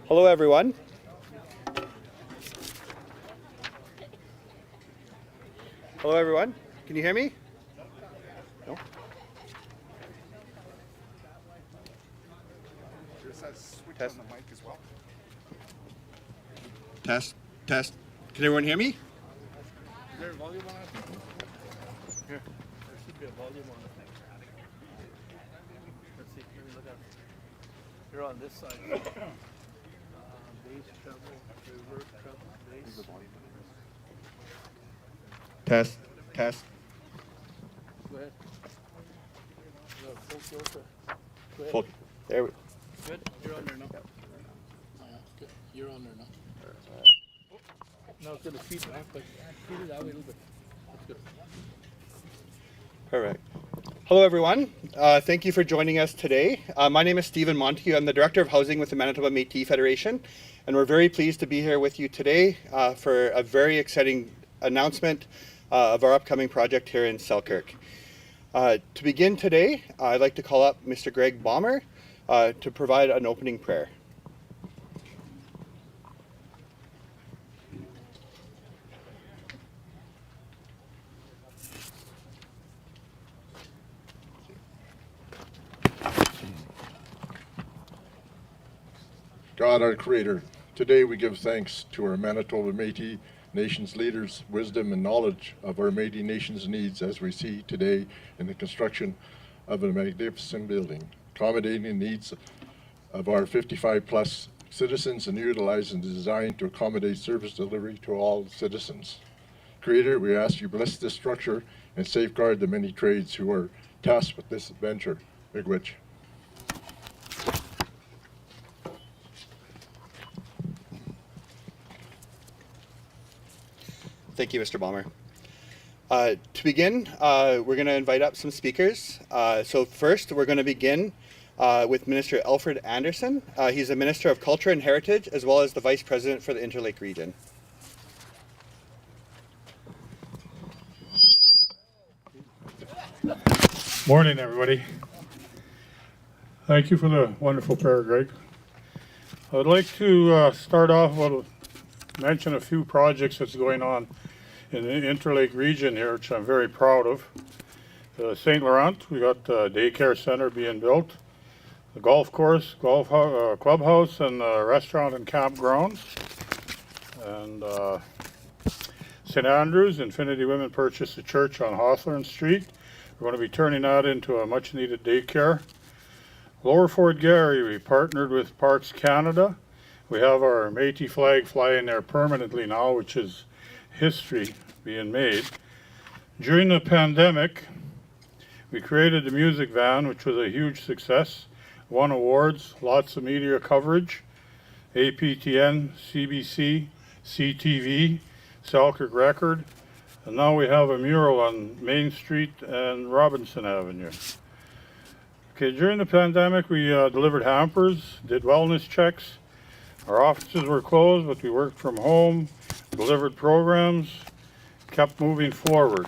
Hello, everyone. Hello, everyone. Can you hear me? No? There's a switch Test. on the mic as well. Test. Test. Can everyone hear me? Is there a volume on it? Here. There should be a volume on it. Let's see. Let me look at it. You're on this side. Bass, treble, reverb, treble, bass. Test. Test. Go ahead. No, full filter. Go ahead. Full. There we Good. You're on there now. Good. You're on there now. Now it's going to feedback, but feed it out a little bit. That's good. Perfect. Hello, everyone. Thank you for joining us today. My name is Stephen Montague. I'm the Director of Housing with the Manitoba Métis Federation, and we're very pleased to be here with you today for a very exciting announcement of our upcoming project here in Selkirk. To begin today, I'd like to call up Mr. Greg Baumer to provide an opening prayer. God, our Creator, today we give thanks to our Manitoba Métis Nation's leaders' wisdom and knowledge of our Métis Nation's needs as we see today in the construction of a magnificent building, accommodating the needs of our 55-plus citizens and utilizing the design to accommodate service delivery to all citizens. Creator, we ask you bless this structure and safeguard the many trades who are tasked with this venture. Miigwech. Thank you, Mr. Baumer. To begin, we're going to invite up some speakers. So first, we're going to begin with Minister Alfred Anderson. He's a Minister of Culture and Heritage, as well as the Vice President for the Interlake region. Morning, everybody. Thank you for the wonderful prayer, Greg. I would like to start off with mention a few projects that's going on in the Interlake region here, which I'm very proud of. St. Laurent, we got a daycare center being built, the golf course, clubhouse, and restaurant and campgrounds. And St. Andrews, Infinity Women purchased a church on Hawthorne Street. We're going to be turning that into a much needed daycare. Lower Fort Garry, we partnered with Parks Canada. We have our Métis flag flying there permanently now, which is history being made. During the pandemic, we created the music van, which was a huge success, won awards, lots of media coverage, APTN, CBC, CTV, Selkirk Record, and now we have a mural on Main Street and Robinson Avenue. Okay, during the pandemic, we delivered hampers, did wellness checks. Our offices were closed, but we worked from home, delivered programs, kept moving forward.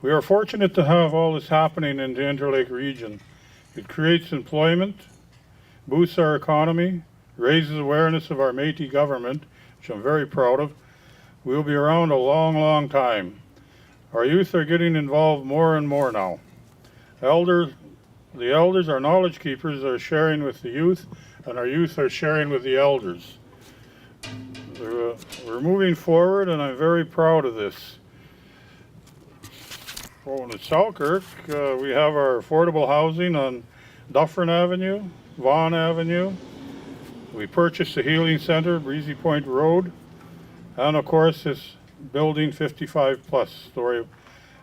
We are fortunate to have all this happening in the Interlake region. It creates employment, boosts our economy, raises awareness of our Métis government, which I'm very proud of. We'll be around a long, long time. Our youth are getting involved more and more now. The elders, our knowledge keepers, are sharing with the youth, and our youth are sharing with the elders. We're moving forward, and I'm very proud of this. In Selkirk, we have our affordable housing on Dufferin Avenue, Vaughan Avenue. We purchased a healing center, Breezy Point Road, and of course this building 55-plus story,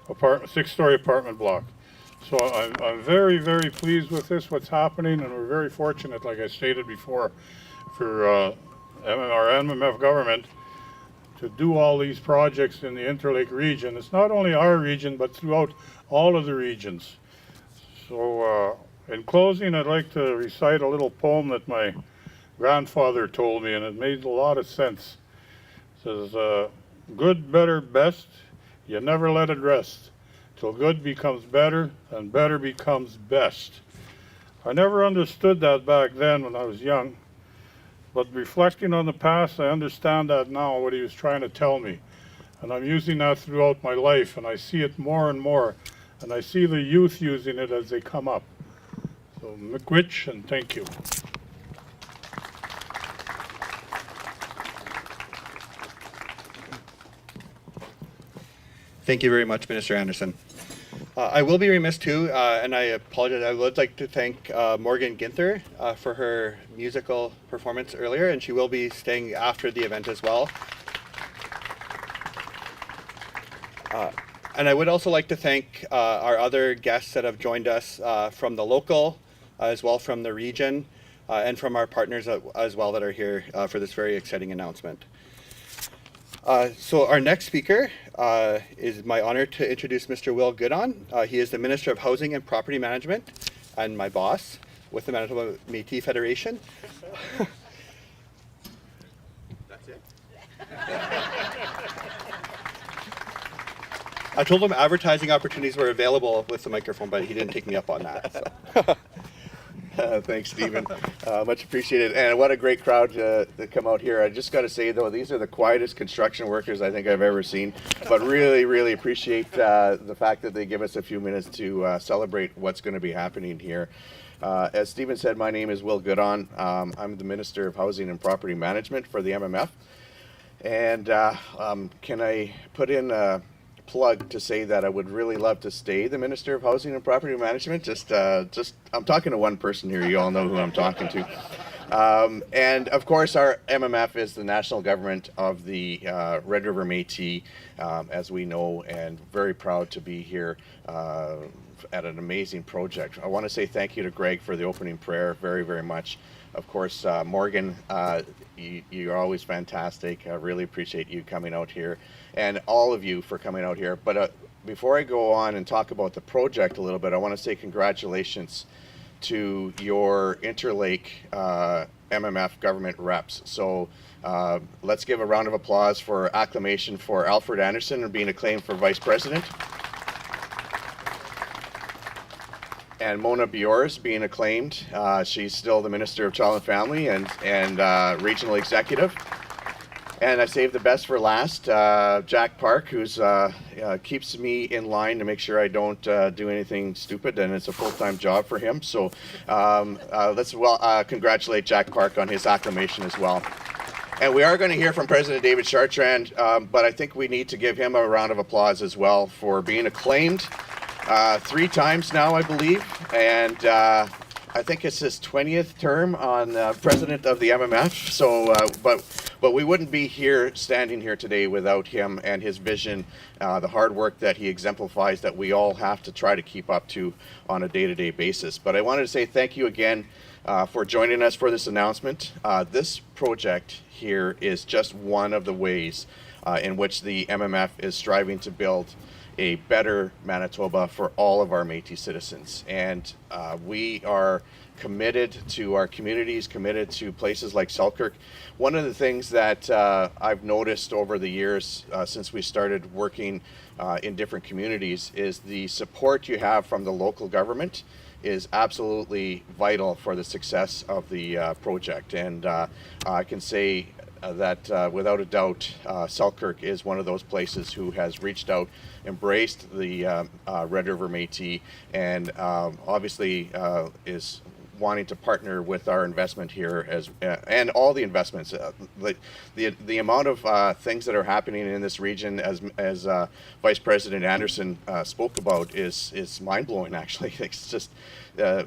6-story apartment block. So I'm very, very pleased with this, what's happening, and we're very fortunate, like I stated before, for our MMF government to do all these projects in the Interlake region. It's not only our region, but throughout all of the regions. So in closing, I'd like to recite a little poem that my grandfather told me, and it made a lot of sense. It says, good, better, best, you never let it rest, till good becomes better and better becomes best. I never understood that back then when I was young, But reflecting on the past, I understand that now, what he was trying to tell me. And I'm using that throughout my life, and I see it more and more. And I see the youth using it as they come up. So, miigwech, and thank you. Thank you very much, Minister Anderson. I will be remiss too, and I apologize. I would like to thank Morgan Ginther for her musical performance earlier, and she will be staying after the event as well. And I would also like to thank our other guests that have joined us from the local, as well from the region, and from our partners as well that are here for this very exciting announcement. So our next speaker is my honor to introduce Mr. Will Goodon. He is the Minister of Housing and Property Management and my boss with the Manitoba Métis Federation. That's it? I told him advertising opportunities were available with the microphone, but he didn't take me up on that. So. Thanks, Stephen. Much appreciated. And what a great crowd to come out here. I just got to say, though, these are the quietest construction workers I think I've ever seen. But really, really appreciate the fact that they give us a few minutes to celebrate what's going to be happening here. As Stephen said, my name is Will Goodon. I'm the Minister of Housing and Property Management for the MMF. And can I put in a plug to say that I would really love to stay the Minister of Housing and Property Management. I'm talking to one person here. You all know who I'm talking to. And of course, our MMF is the national government of the Red River Métis, as we know, and very proud to be here at an amazing project. I want to say thank you to Greg for the opening prayer, very, very much. Of course, Morgan, you're always fantastic. I really appreciate you coming out here, and all of you for coming out here. But before I go on and talk about the project a little bit, I want to say congratulations to your Interlake MMF government reps. So let's give a round of applause for acclamation for Alfred Anderson and being acclaimed for Vice President. And Mona Bjors being acclaimed. She's still the Minister of Child and Family and Regional Executive. And I saved the best for last, Jack Park, who's keeps me in line to make sure I don't do anything stupid, and it's a full-time job for him. So let's congratulate Jack Park on his acclamation as well. And we are going to hear from President David Chartrand, but I think we need to give him a round of applause as well for being acclaimed 3 times now, I believe, and I think it's his 20th term on president of the MMF. So, but we wouldn't be standing here today without him and his vision, the hard work that he exemplifies that we all have to try to keep up to on a day-to-day basis. But I wanted to say thank you again for joining us for this announcement. This project here is just one of the ways in which the MMF is striving to build a better Manitoba for all of our Métis citizens. And we are committed to our communities, committed to places like Selkirk. One of the things that I've noticed over the years since we started working in different communities is the support you have from the local government is absolutely vital for the success of the project. And I can say that without a doubt, Selkirk is one of those places who has reached out, embraced the Red River Métis, and obviously is wanting to partner with our investment here and all the investments. The amount of things that are happening in this region, as Vice President Anderson spoke about, is mind-blowing. Actually, it's just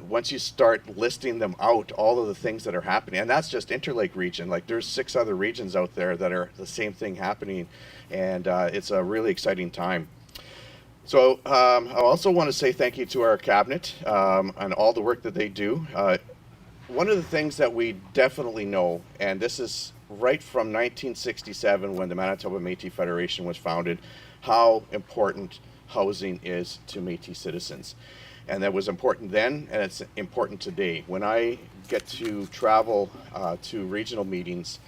once you start listing them out, all of the things that are happening, and that's just Interlake region. Like there's 6 other regions out there that are the same thing happening, and it's a really exciting time. So I also want to say thank you to our cabinet and all the work that they do. One of the things that we definitely know, and this is right from 1967 when the Manitoba Métis Federation was founded, how important housing is to Métis citizens. And that was important then, and it's important today. When I get to travel to regional meetings,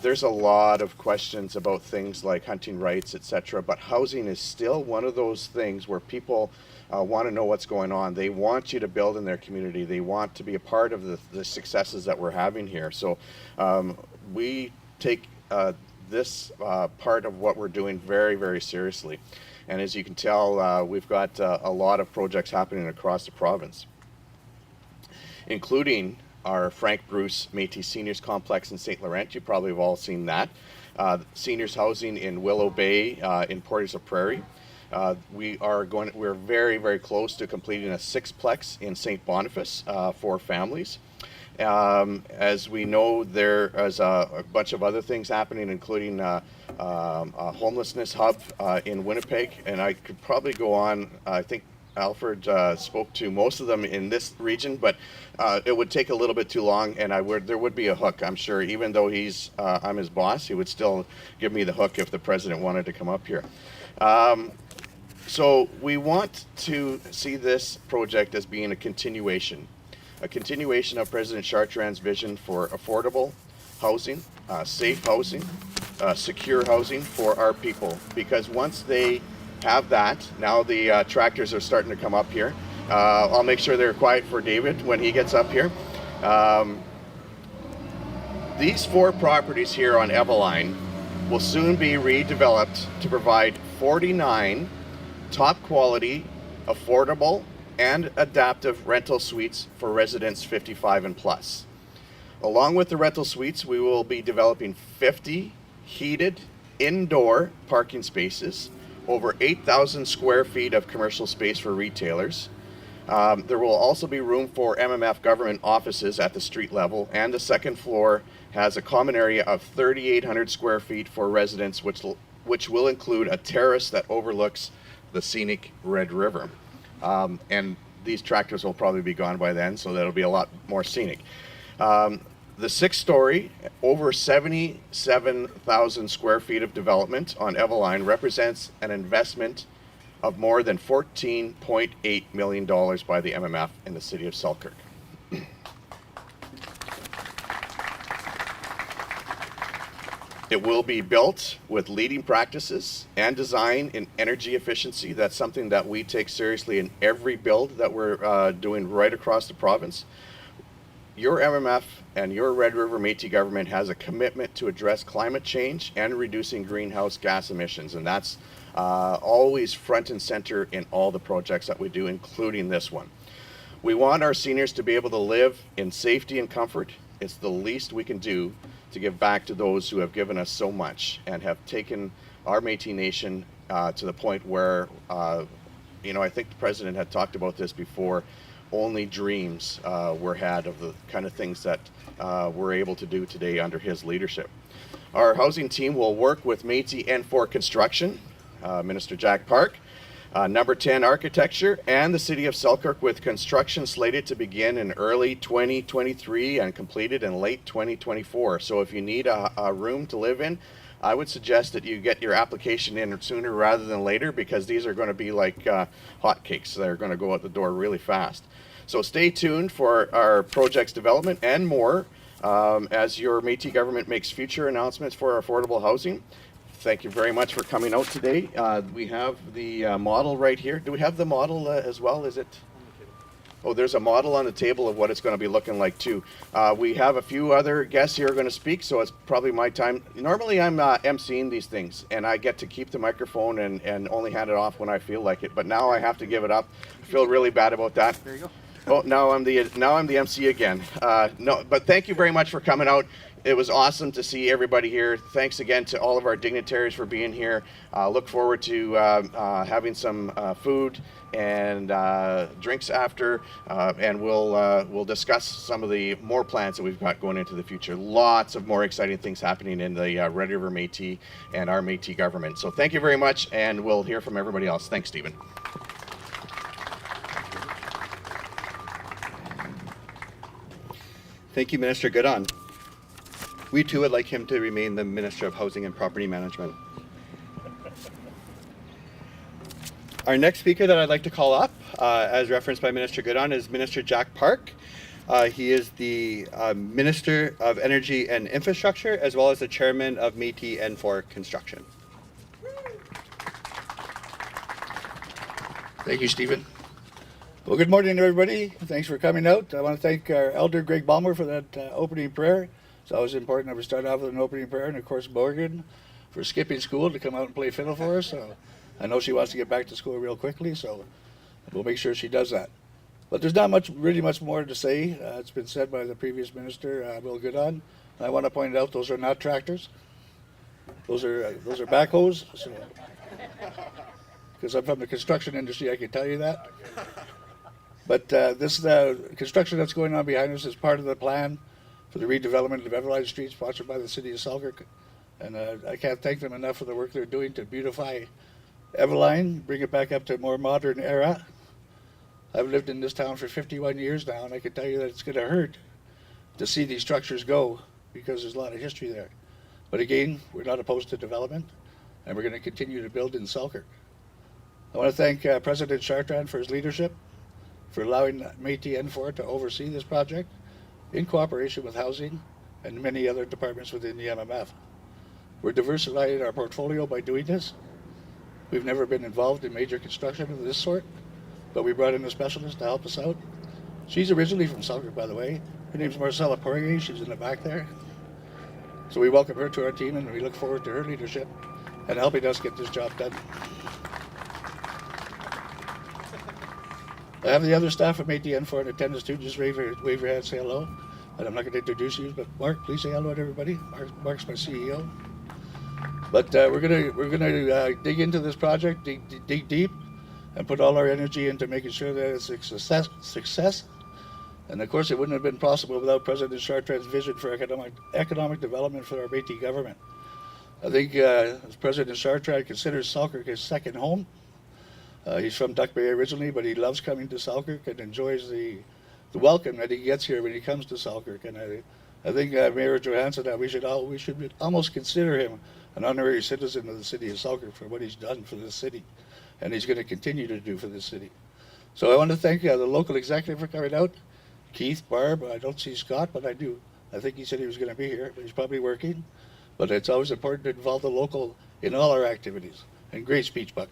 There's a lot of questions about things like hunting rights, etc. But housing is still one of those things where people want to know what's going on. They want you to build in their community. They want to be a part of the successes that we're having here. So we take this part of what we're doing very, very seriously. And as you can tell, we've got a lot of projects happening across the province, including our Frank Bruce Métis Seniors Complex in St. Laurent. You probably have all seen that. Seniors housing in Willow Bay in Portage-la-Prairie. We're very, very close to completing a sixplex in St. Boniface for families. As we know, there is a bunch of other things happening, including a homelessness hub in Winnipeg, and I could probably go on. I think Alfred spoke to most of them in this region, but it would take a little bit too long, and there would be a hook, I'm sure. Even though I'm his boss, he would still give me the hook if the president wanted to come up here. So we want to see this project as being a continuation of President Chartrand's vision for affordable housing, safe housing, secure housing for our people. Because once they have that, now the tractors are starting to come up here. I'll make sure they're quiet for David when he gets up here. These 4 properties here on Eveline will soon be redeveloped to provide 49 top quality, affordable, and adaptive rental suites for residents 55 and plus. Along with the rental suites, we will be developing 50 heated indoor parking spaces, over 8,000 square feet of commercial space for retailers. There will also be room for MMF government offices at the street level, and the second floor has a common area of 3,800 square feet for residents, which will include a terrace that overlooks the scenic Red River. And these tractors will probably be gone by then, so that'll be a lot more scenic. The 6-story, over 77,000 square feet of development on Eveline represents an investment of more than $14.8 million by the MMF in the city of Selkirk. It will be built with leading practices and design in energy efficiency. That's something that we take seriously in every build that we're doing right across the province. Your MMF and your Red River Métis government has a commitment to address climate change and reducing greenhouse gas emissions, and that's always front and center in all the projects that we do, including this one. We want our seniors to be able to live in safety and comfort. It's the least we can do to give back to those who have given us so much and have taken our Métis Nation to the point where, I think the president had talked about this before, only dreams were had of the kind of things that we're able to do today under his leadership. Our housing team will work with Métis N4 Construction, Minister Jack Park, Number 10 Architecture, and the City of Selkirk, with construction slated to begin in early 2023 and completed in late 2024. So if you need a room to live in, I would suggest that you get your application in sooner rather than later, because these are going to be like hotcakes. They're going to go out the door really fast. So stay tuned for our project's development and more as your Métis government makes future announcements for affordable housing. Thank you very much for coming out today. We have the model right here. Do we have the model as well? Is it? Oh, there's a model on the table of what it's going to be looking like too. We have a few other guests here going to speak, so it's probably my time. Normally I'm emceeing these things, and I get to keep the microphone and only hand it off when I feel like it. But now I have to give it up. I feel really bad about that. There you go. Oh, now I'm the MC again. No, but thank you very much for coming out. It was awesome to see everybody here. Thanks again to all of our dignitaries for being here. Look forward to having some food and drinks after, and we'll discuss some of the more plans that we've got going into the future. Lots of more exciting things happening in the Red River Métis and our Métis government. So thank you very much, and we'll hear from everybody else. Thanks, Stephen. Thank you, Minister Goodon. We too would like him to remain the Minister of Housing and Property Management. Our next speaker that I'd like to call up, as referenced by Minister Goodon, is Minister Jack Park. He is the Minister of Energy and Infrastructure, as well as the Chairman of Métis N4 Construction. Thank you, Stephen. Well, good morning, everybody. Thanks for coming out. I want to thank our elder, Greg Balmer, for that opening prayer. It's always important that we start off with an opening prayer, and of course, Morgan for skipping school to come out and play fiddle for us. So I know she wants to get back to school real quickly, so we'll make sure she does that. But there's not really much more to say. It's been said by the previous minister, Will Goodon. I want to point out those are not tractors. Those are backhoes. So, because I'm from the construction industry, I can tell you that. But this construction that's going on behind us is part of the plan for the redevelopment of Everline Street, sponsored by the city of Selkirk. And I can't thank them enough for the work they're doing to beautify Everline, bring it back up to a more modern era. I've lived in this town for 51 years now, and I can tell you that it's going to hurt to see these structures go because there's a lot of history there. But again, we're not opposed to development, and we're going to continue to build in Selkirk. I want to thank President Chartrand for his leadership, for allowing Métis N4 to oversee this project in cooperation with housing and many other departments within the MMF. We're diversifying our portfolio by doing this. We've never been involved in major construction of this sort, but we brought in a specialist to help us out. She's originally from Selkirk, by the way. Her name's Marcella Poirier. She's in the back there. So we welcome her to our team, and we look forward to her leadership and helping us get this job done. I have the other staff from ATN4 in attendance too. Just wave your hand, say hello. And I'm not going to introduce you, but Mark, please say hello to everybody. Mark's my CEO. But we're gonna dig into this project, dig deep, and put all our energy into making sure that it's a success. And of course, it wouldn't have been possible without President Chartrand's vision for economic development for our Métis government. I think President Chartrand considers Selkirk his second home. He's from Duck Bay originally, but he loves coming to Selkirk and enjoys the welcome that he gets here when he comes to Selkirk. And I think Mayor Johansen, we should almost consider him an honorary citizen of the city of Selkirk for what he's done for this city, and he's going to continue to do for this city. So I want to thank the local executive for coming out. Keith, Barb, I don't see Scott, but I do. I think he said he was going to be here, but he's probably working. But it's always important to involve the local in all our activities. And great speech, Buck.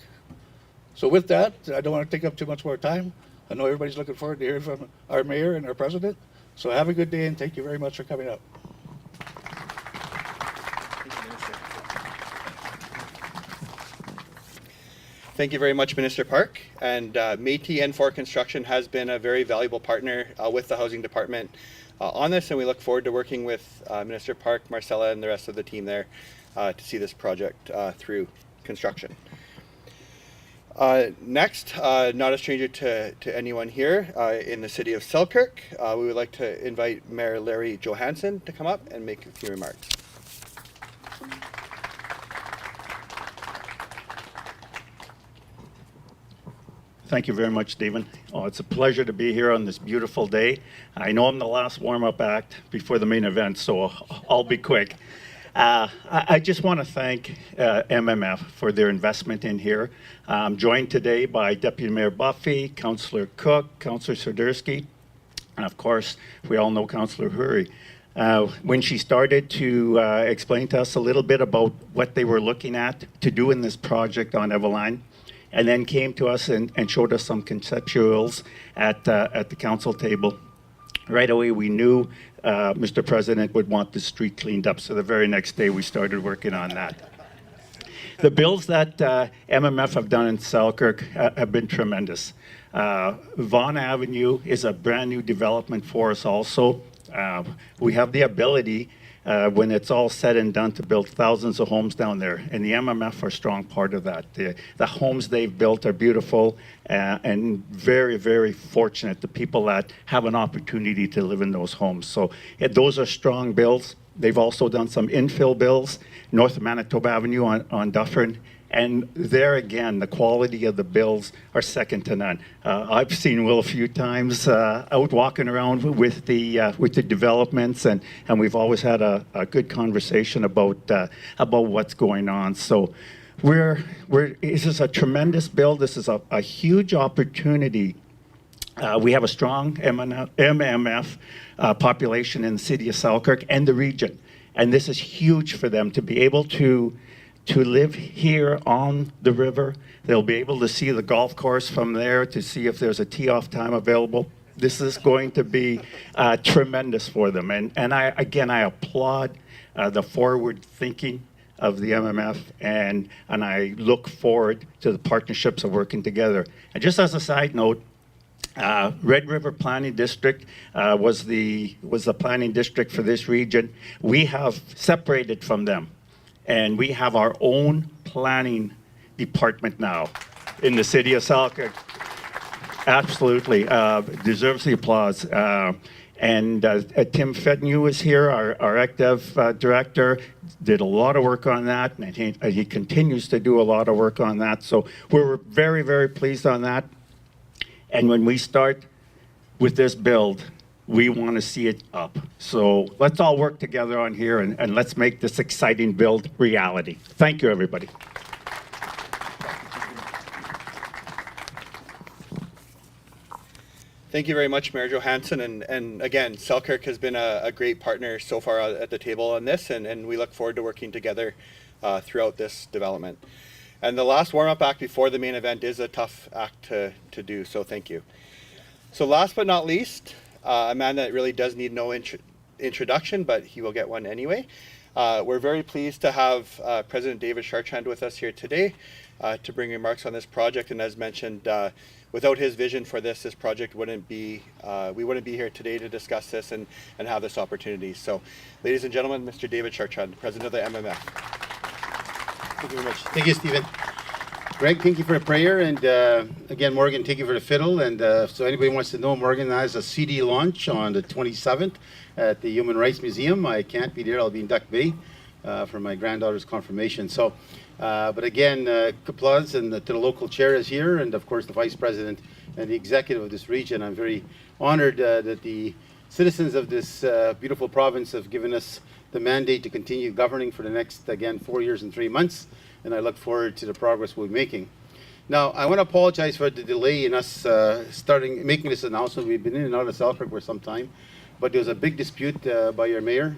So with that, I don't want to take up too much more time. I know everybody's looking forward to hearing from our mayor and our president. So have a good day, and thank you very much for coming out. Thank you very much, Minister Park. And Métis N4 Construction has been a very valuable partner with the Housing Department on this, and we look forward to working with Minister Park, Marcella, and the rest of the team there to see this project through construction. Next, not a stranger to anyone here in the city of Selkirk, we would like to invite Mayor Larry Johansen to come up and make a few remarks. Thank you very much, Stephen. Oh, it's a pleasure to be here on this beautiful day. I know I'm the last warm-up act before the main event, so I'll be quick. I just want to thank MMF for their investment in here. I'm joined today by Deputy Mayor Buffy, Councillor Cook, Councillor Soderski, and of course, we all know Councillor Hurry. When she started to explain to us a little bit about what they were looking at to do in this project on Everline, and then came to us and showed us some conceptuals at the council table. Right away, we knew Mr. President would want the street cleaned up, so the very next day we started working on that. The bills that MMF have done in Selkirk have been tremendous. Vaughan Avenue is a brand new development for us also. We have the ability when it's all said and done to build thousands of homes down there, and the MMF are a strong part of that. The homes they've built are beautiful and very, very fortunate, the people that have an opportunity to live in those homes. So those are strong bills. They've also done some infill bills, North Manitoba Avenue on Dufferin, and there again, the quality of the bills are second to none. I've seen Will a few times out walking around with the developments, and we've always had a good conversation about what's going on. So this is a tremendous bill. This is a huge opportunity We have a strong MMF population in the city of Selkirk and the region. And this is huge for them to be able to live here on the river. They'll be able to see the golf course from there to see if there's a tee-off time available. This is going to be tremendous for them. And I applaud the forward thinking of the MMF, and I look forward to the partnerships of working together. And just as a side note, Red River Planning District was the planning district for this region. We have separated from them, and we have our own planning department now in the city of Selkirk. Absolutely, deserves the applause. And Tim Fednew is here, our ECDEV director, did a lot of work on that, and he continues to do a lot of work on that. So we're very, very pleased on that. And when we start with this build, we want to see it up. So let's all work together on here, and let's make this exciting build reality. Thank you, everybody. Thank you very much, Mayor Johansen. And again, Selkirk has been a great partner so far at the table on this, and we look forward to working together throughout this development. And the last warm-up act before the main event is a tough act to do, so thank you. So last but not least, a man that really does need no introduction, but he will get one anyway. We're very pleased to have President David Chartrand with us here today to bring remarks on this project. And as mentioned, without his vision for this project wouldn't be, we wouldn't be here today to discuss this and have this opportunity. So, ladies and gentlemen, Mr. David Chartrand, President of the MMF. Thank you very much. Thank you, Stephen. Greg, thank you for the prayer, and again, Morgan, thank you for the fiddle. And so anybody wants to know, Morgan has a CD launch on the 27th at the Human Rights Museum. I can't be there. I'll be in Duck Bay for my granddaughter's confirmation. So, but again, applause and to the local chair is here, and of course the vice president and the executive of this region. I'm very honored that the citizens of this beautiful province have given us the mandate to continue governing for the next, again, 4 years and 3 months, and I look forward to the progress we're making. Now, I want to apologize for the delay in us making this announcement. We've been in and out of Selkirk for some time, but there was a big dispute by your mayor,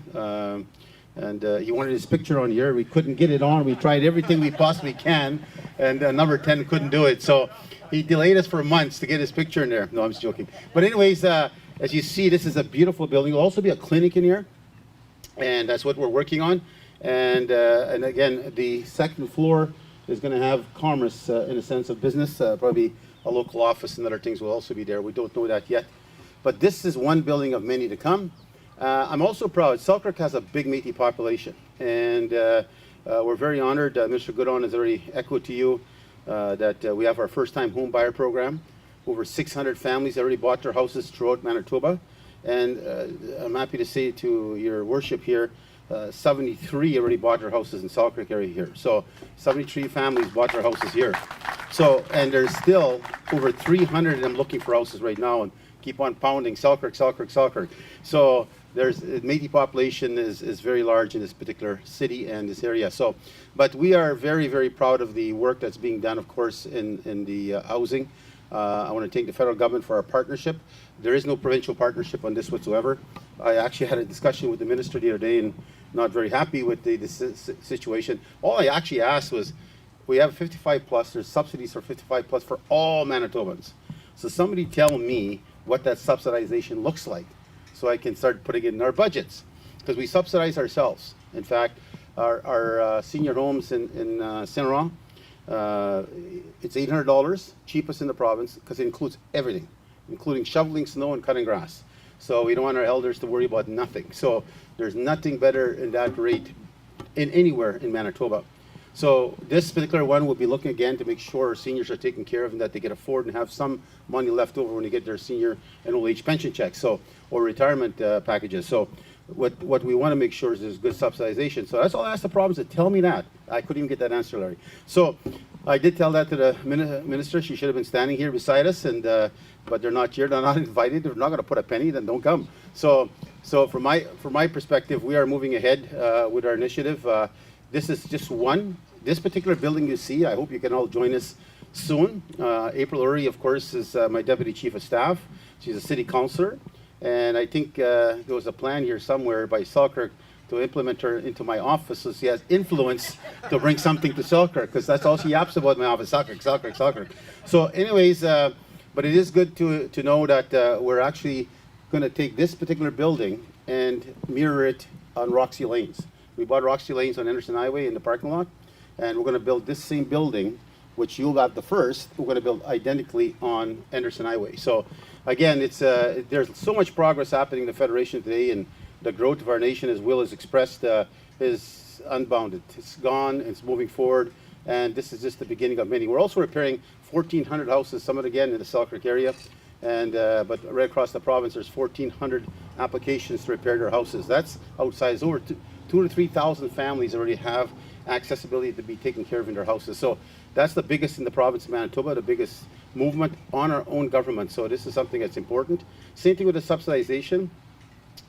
and he wanted his picture on here. We couldn't get it on. We tried everything we possibly can, and number 10 couldn't do it. So he delayed us for months to get his picture in there. No, I'm just joking. But anyways, as you see, this is a beautiful building. There'll also be a clinic in here, and that's what we're working on. And again, the second floor is going to have commerce in a sense of business, probably a local office and other things will also be there. We don't know that yet. But this is one building of many to come. I'm also proud, Selkirk has a big Métis population, and we're very honored. Mr. Goodon has already echoed to you that we have our first-time home buyer program. Over 600 families already bought their houses throughout Manitoba. And I'm happy to say to your worship here, 73 already bought their houses in Selkirk area here. So 73 families bought their houses here. So, and there's still over 300 of them looking for houses right now and keep on pounding Selkirk, Selkirk, Selkirk. So there's, the Métis population is very large in this particular city and this area. So, but we are very, very proud of the work that's being done, of course, in the housing. I want to thank the federal government for our partnership. There is no provincial partnership on this whatsoever. I actually had a discussion with the minister the other day and not very happy with the situation. All I actually asked was, we have 55 plus, there's subsidies for 55 plus for all Manitobans. So somebody tell me what that subsidization looks like so I can start putting it in our budgets. Because we subsidize ourselves. In fact, our senior homes in Saint-Laurent, it's $800, cheapest in the province, because it includes everything, including shoveling snow and cutting grass. So we don't want our elders to worry about nothing. So there's nothing better in that rate in anywhere in Manitoba. So this particular one will be looking again to make sure our seniors are taken care of and that they can afford and have some money left over when they get their senior and old age pension checks, so, or retirement packages. So what we want to make sure is there's good subsidization. So that's all I asked the province to tell me that. I couldn't even get that answer, Larry. So I did tell that to the minister. She should have been standing here beside us, and but they're not here. They're not invited. They're not going to put a penny. Then don't come. So from my perspective, we are moving ahead with our initiative. This is just one. This particular building you see, I hope you can all join us soon. April Uri, of course, is my deputy chief of staff. She's a city councillor. And I think there was a plan here somewhere by Selkirk to implement her into my office so she has influence to bring something to Selkirk, because that's all she yaps about in my office, Selkirk, Selkirk, Selkirk. So anyways, but it is good to know that we're actually going to take this particular building and mirror it on Roxy Lanes. We bought Roxy Lanes on Anderson Highway in the parking lot, and we're going to build this same building, which you'll have the first, we're going to build identically on Anderson Highway. So again, it's there's so much progress happening in the Federation today, and the growth of our nation, as Will has expressed, is unbounded. It's gone, it's moving forward, and this is just the beginning of many. We're also repairing 1,400 houses, some of it again in the Selkirk area, and but right across the province, there's 1,400 applications to repair their houses. That's outsized. Over 2,000 to 3,000 families already have accessibility to be taken care of in their houses. So that's the biggest in the province of Manitoba, the biggest movement on our own government. So this is something that's important. Same thing with the subsidization.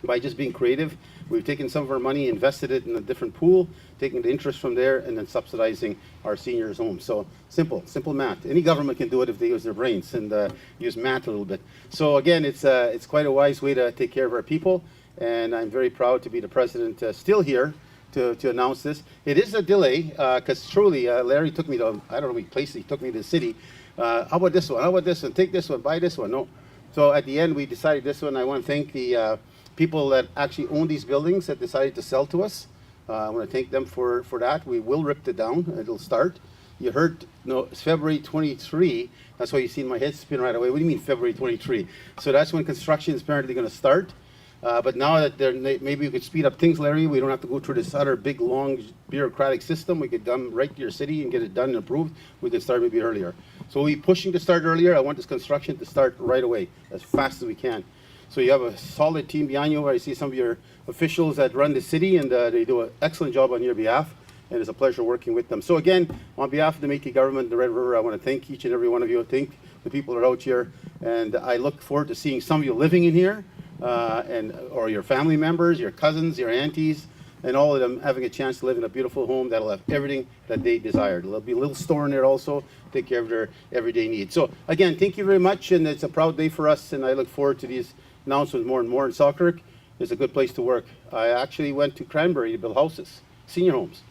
By just being creative, we've taken some of our money, invested it in a different pool, taking the interest from there, and then subsidizing our seniors' homes. So simple math. Any government can do it if they use their brains and use math a little bit. So again, it's quite a wise way to take care of our people, and I'm very proud to be the president still here to announce this. It is a delay because truly, Larry took me to, I don't know which place he took me to the city. How about this one? How about this one? Take this one, buy this one. No. So at the end, we decided this one. I want to thank the people that actually own these buildings that decided to sell to us. I want to thank them for that. We will rip it down. It'll start. You heard, no, it's February 23. That's why you see my head spin right away. What do you mean February 23? So that's when construction is apparently going to start. But now that maybe we could speed up things, Larry, we don't have to go through this other big, long, bureaucratic system. We could come right to your city and get it done and approved. We could start maybe earlier. So we'll be pushing to start earlier. I want this construction to start right away, as fast as we can. So you have a solid team behind you. I see some of your officials that run the city, and they do an excellent job on your behalf, and it's a pleasure working with them. So again, on behalf of the Métis government, the Red River, I want to thank each and every one of you. Thank the people that are out here, and I look forward to seeing some of you living in here, or your family members, your cousins, your aunties, and all of them having a chance to live in a beautiful home that'll have everything that they desired. There'll be a little store in there also, take care of their everyday needs. So again, thank you very much, and it's a proud day for us, and I look forward to these announcements more and more. In Selkirk is a good place to work. I actually went to Cranberry to build houses, senior homes.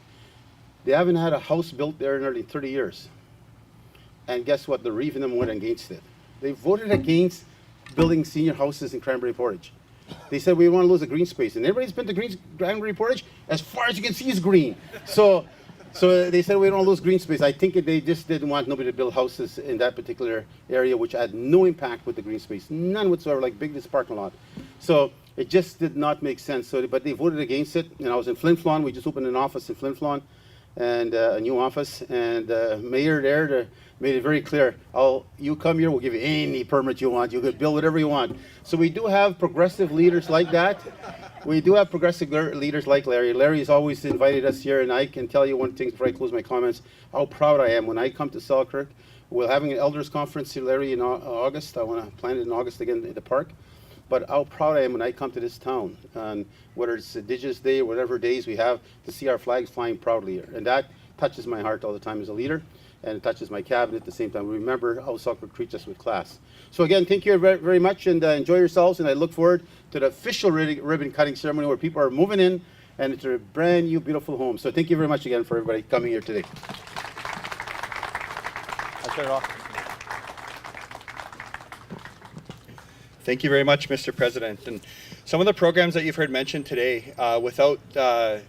They haven't had a house built there in nearly 30 years. And guess what? The Reeve and them went against it. They voted against building senior houses in Cranberry Portage. They said we want to lose the green space. And everybody's been to Cranberry Portage, as far as you can see is green. So they said we don't lose green space. I think they just didn't want nobody to build houses in that particular area, which had no impact with the green space, none whatsoever, like big this parking lot. So it just did not make sense. So, but they voted against it. And I was in Flin Flon. We just opened an office in Flin Flon, and a new office. And the mayor there made it very clear, you come here, we'll give you any permit you want. You could build whatever you want. So we do have progressive leaders like that. We do have progressive leaders like Larry. Larry has always invited us here, and I can tell you one thing before I close my comments, how proud I am when I come to Selkirk. We're having an elders conference here, Larry, in August. I want to plan it in August again at the park. But how proud I am when I come to this town, and whether it's Indigenous Day or whatever days we have, to see our flags flying proudly here. And that touches my heart all the time as a leader, and it touches my cabinet at the same time. Remember how Selkirk treats us with class. So again, thank you very, very much, and enjoy yourselves, and I look forward to the official ribbon cutting ceremony where people are moving in, and it's a brand new, beautiful home. So thank you very much again for everybody coming here today. I'll shut it off. Thank you very much, Mr. President. And some of the programs that you've heard mentioned today, without the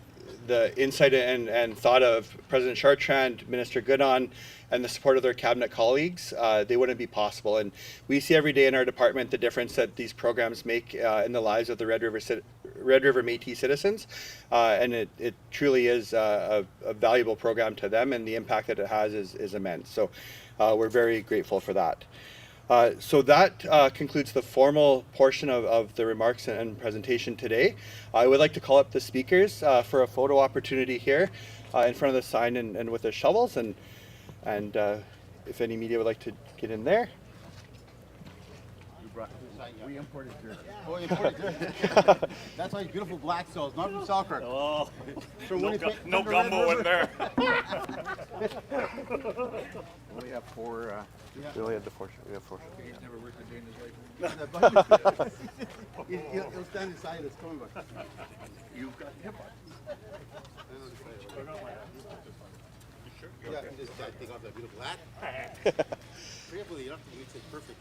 insight and thought of President Chartrand, Minister Goodon, and the support of their cabinet colleagues, they wouldn't be possible. And we see every day in our department the difference that these programs make in the lives of the Red River Métis citizens, and it truly is a valuable program to them, and the impact that it has is immense. So we're very grateful for that. So that concludes the formal portion of the remarks and presentation today. I would like to call up the speakers for a photo opportunity here in front of the sign and with their shovels, and if any media would like to get in there. We imported dirt. Oh, imported dirt. That's why it's beautiful black cells, not from Selkirk. Oh, no gumbo in there. We have four. We only had the four. We have four. He's never worked a day in his life. He'll stand inside this corner. You've got hip hop. Yeah, just take off that beautiful hat. Carefully, you don't have to make it perfect.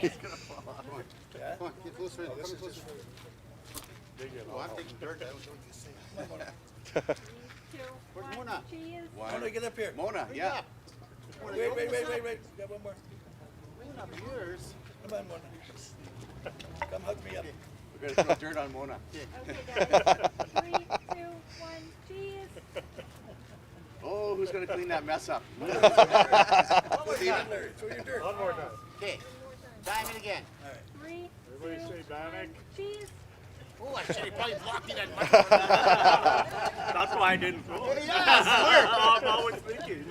He's gonna fall off. Come on, get closer in. Come closer. Oh, I'm taking dirt. I don't know what you're saying. Where's Mona? Mona, get up here. Mona, yeah. Wait. Got one more. Mona, yours. Come on, Mona. Come hug me up. We're gonna throw dirt on Mona. Okay, guys. 3, 2, 1, cheese. Oh, who's gonna clean that mess up? One more time, Larry. Throw your dirt. One more time. Okay, time it again. 3, Everybody 2, say Danik. cheese. Oh, I should have probably blocked it. That's why I didn't throw it. Yeah, I'm always thinking.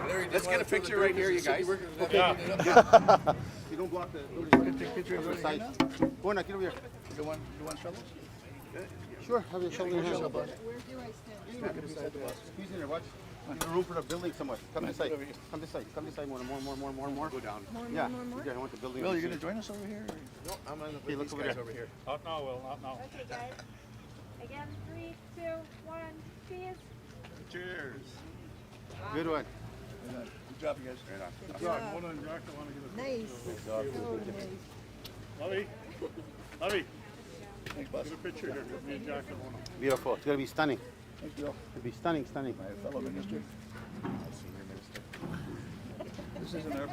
Larry, Let's get a picture right here, you guys. Yeah. you don't block the. Take a picture of Other everybody side. now. Mona, get over here. You want shovels? Sure, have your shoulder here. Shovel. Squeeze in there, watch. There's room for the building somewhere. Come this side. Come this side. Come this side, Mona. More. Go down. Yeah. Yeah, I want the building. Will, you're gonna join us over here? No, I'm on the look over there. Over here. Not now, Will. Not now. Okay, guys. Again, 3, 2, 1, cheese. Cheers. Good one. Good job, you guys. Mona and Jack want to get a Lovey. Thanks, boss. Get a picture here. Me and Jack and Mona. Beautiful. It's gonna be stunning. Thank you. It'll be stunning. My fellow minister. This isn't our